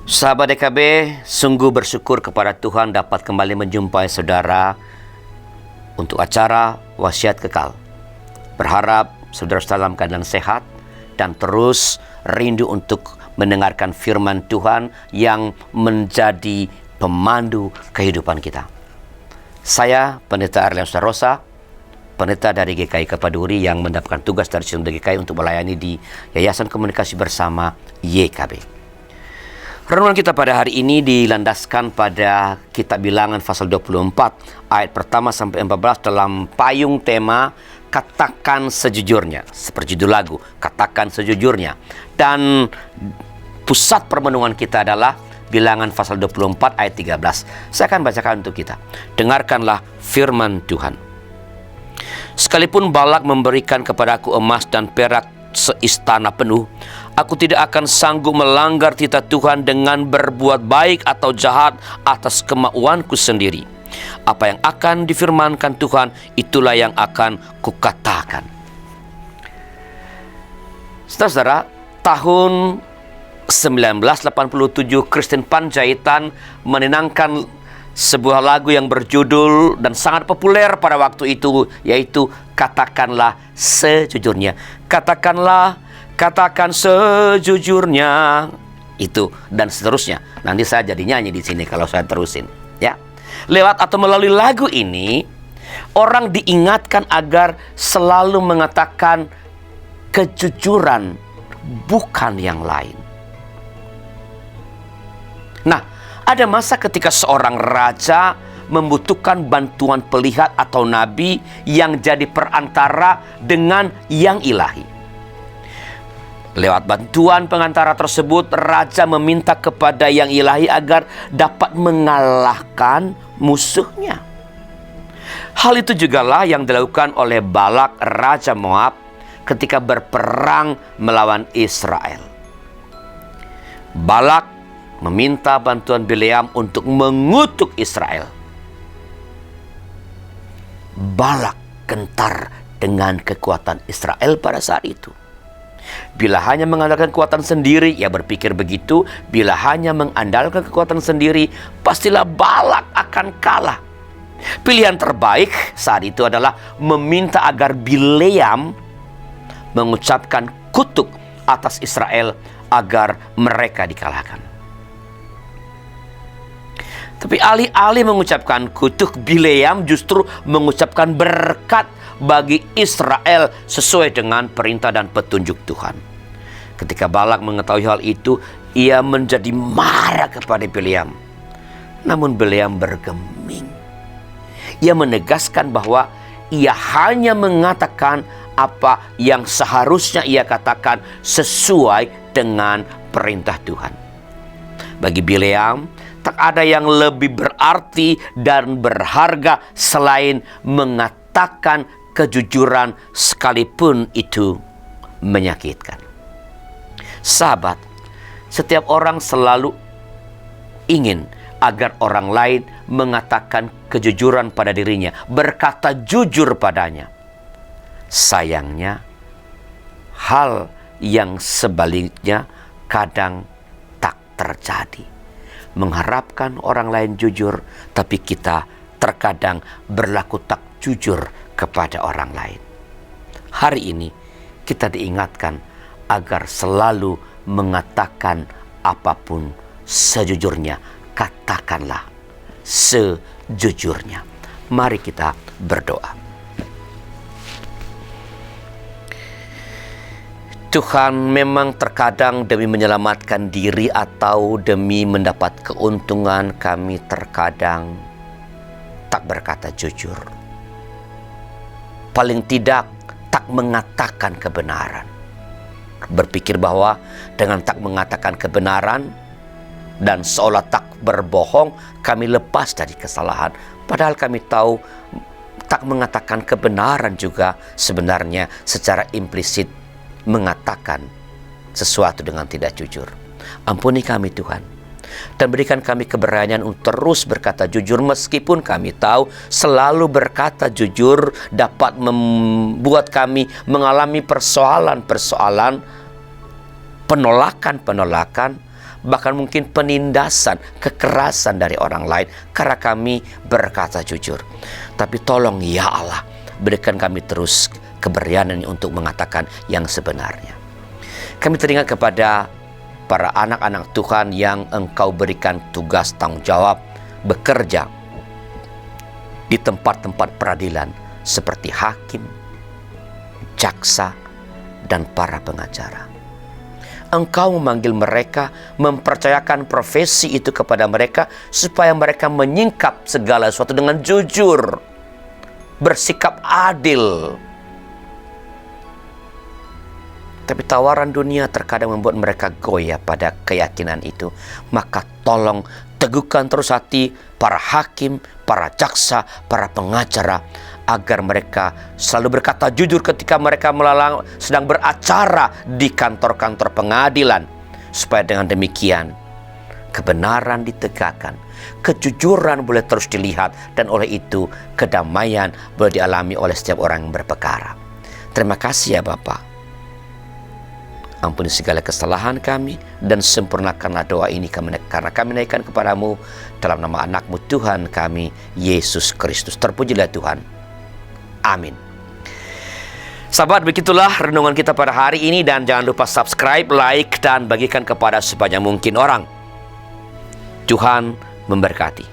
Sahabat DKB, sungguh bersyukur kepada Tuhan dapat kembali menjumpai saudara untuk acara Wasiat Kekal. Berharap saudara dalam keadaan sehat dan terus rindu untuk mendengarkan firman Tuhan yang menjadi pemandu kehidupan kita. Saya Pendeta Arlian Rosa, pendeta dari GKI Kepaduri yang mendapatkan tugas dari Sinode GKI untuk melayani di Yayasan Komunikasi Bersama YKB. Renungan kita pada hari ini dilandaskan pada Kitab Bilangan pasal 24 ayat pertama sampai 14 dalam payung tema Katakan Sejujurnya, seperti judul lagu Katakan Sejujurnya. Dan pusat permenungan kita adalah Bilangan pasal 24 ayat 13. Saya akan bacakan untuk kita. Dengarkanlah firman Tuhan. Sekalipun Balak memberikan kepadaku emas dan perak seistana penuh, aku tidak akan sanggup melanggar titah Tuhan dengan berbuat baik atau jahat atas kemauanku sendiri. Apa yang akan difirmankan Tuhan, itulah yang akan kukatakan. Saudara-saudara, tahun 1987 Christine Panjaitan menenangkan sebuah lagu yang berjudul dan sangat populer pada waktu itu, yaitu Katakanlah Sejujurnya. Katakan sejujurnya. Itu dan seterusnya. Nanti saya jadi nyanyi di sini kalau saya terusin, ya. Lewat atau melalui lagu ini, orang diingatkan agar selalu mengatakan kejujuran, bukan yang lain. Nah, ada masa ketika seorang raja membutuhkan bantuan pelihat atau nabi yang jadi perantara dengan yang ilahi. Lewat bantuan pengantara tersebut, raja meminta kepada yang ilahi agar dapat mengalahkan musuhnya. Hal itu jugalah yang dilakukan oleh Balak, raja Moab, ketika berperang melawan Israel. Balak meminta bantuan Bileam untuk mengutuk Israel. Balak gentar dengan kekuatan Israel pada saat itu. Bila hanya mengandalkan kekuatan sendiri, ia berpikir begitu. Bila hanya mengandalkan kekuatan sendiri, pastilah Balak akan kalah. Pilihan terbaik saat itu adalah meminta agar Bileam mengucapkan kutuk atas Israel agar mereka dikalahkan. Tapi alih-alih mengucapkan kutuk, Bileam justru mengucapkan berkat bagi Israel sesuai dengan perintah dan petunjuk Tuhan. Ketika Balak mengetahui hal itu, ia menjadi marah kepada Bileam. Namun Bileam bergeming. Ia menegaskan bahwa ia hanya mengatakan apa yang seharusnya ia katakan sesuai dengan perintah Tuhan. Bagi Bileam, tak ada yang lebih berarti dan berharga selain mengatakan kejujuran sekalipun itu menyakitkan. Sahabat, setiap orang selalu ingin agar orang lain mengatakan kejujuran pada dirinya, berkata jujur padanya. Sayangnya, hal yang sebaliknya kadang tak terjadi. Mengharapkan orang lain jujur, tapi kita terkadang berlaku tak jujur kepada orang lain. Hari ini kita diingatkan agar selalu mengatakan apapun sejujurnya. Katakanlah sejujurnya. Mari kita berdoa. Tuhan, memang terkadang demi menyelamatkan diri atau demi mendapat keuntungan, kami terkadang tak berkata jujur. Paling tidak tak mengatakan kebenaran. Berpikir bahwa dengan tak mengatakan kebenaran dan seolah tak berbohong, kami lepas dari kesalahan. Padahal kami tahu tak mengatakan kebenaran juga sebenarnya secara implisit mengatakan sesuatu dengan tidak jujur. Ampuni kami Tuhan, dan berikan kami keberanian untuk terus berkata jujur, meskipun kami tahu selalu berkata jujur dapat membuat kami mengalami persoalan-persoalan, penolakan-penolakan, bahkan mungkin penindasan, kekerasan dari orang lain karena kami berkata jujur. Tapi tolong ya Allah, berikan kami terus keberanian untuk mengatakan yang sebenarnya. Kami teringat kepada para anak-anak Tuhan yang Engkau berikan tugas tanggung jawab bekerja di tempat-tempat peradilan seperti hakim, jaksa, dan para pengacara. Engkau memanggil mereka, mempercayakan profesi itu kepada mereka supaya mereka menyingkap segala sesuatu dengan jujur, bersikap adil. Tapi tawaran dunia terkadang membuat mereka goyah pada keyakinan itu. Maka tolong teguhkan terus hati para hakim, para jaksa, para pengacara, agar mereka selalu berkata jujur ketika mereka sedang beracara di kantor-kantor pengadilan. Supaya dengan demikian kebenaran ditegakkan, kejujuran boleh terus dilihat, dan oleh itu kedamaian boleh dialami oleh setiap orang yang berperkara. Terima kasih ya Bapa. Ampuni segala kesalahan kami dan sempurnakanlah doa ini karena kami naikkan kepadamu dalam nama anak-Mu Tuhan kami, Yesus Kristus. Terpujilah Tuhan. Amin. Sahabat, begitulah renungan kita pada hari ini, dan jangan lupa subscribe, like, dan bagikan kepada sebanyak mungkin orang. Tuhan memberkati.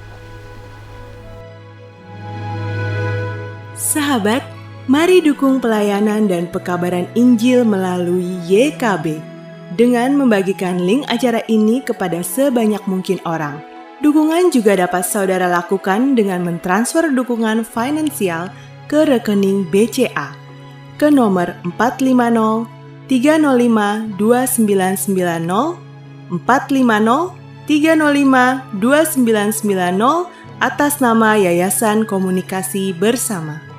Sahabat, mari dukung pelayanan dan pekabaran Injil melalui YKB dengan membagikan link acara ini kepada sebanyak mungkin orang. Dukungan juga dapat saudara lakukan dengan mentransfer dukungan finansial ke rekening BCA ke nomor 450 305 2990 450 305 2990 atas nama Yayasan Komunikasi Bersama.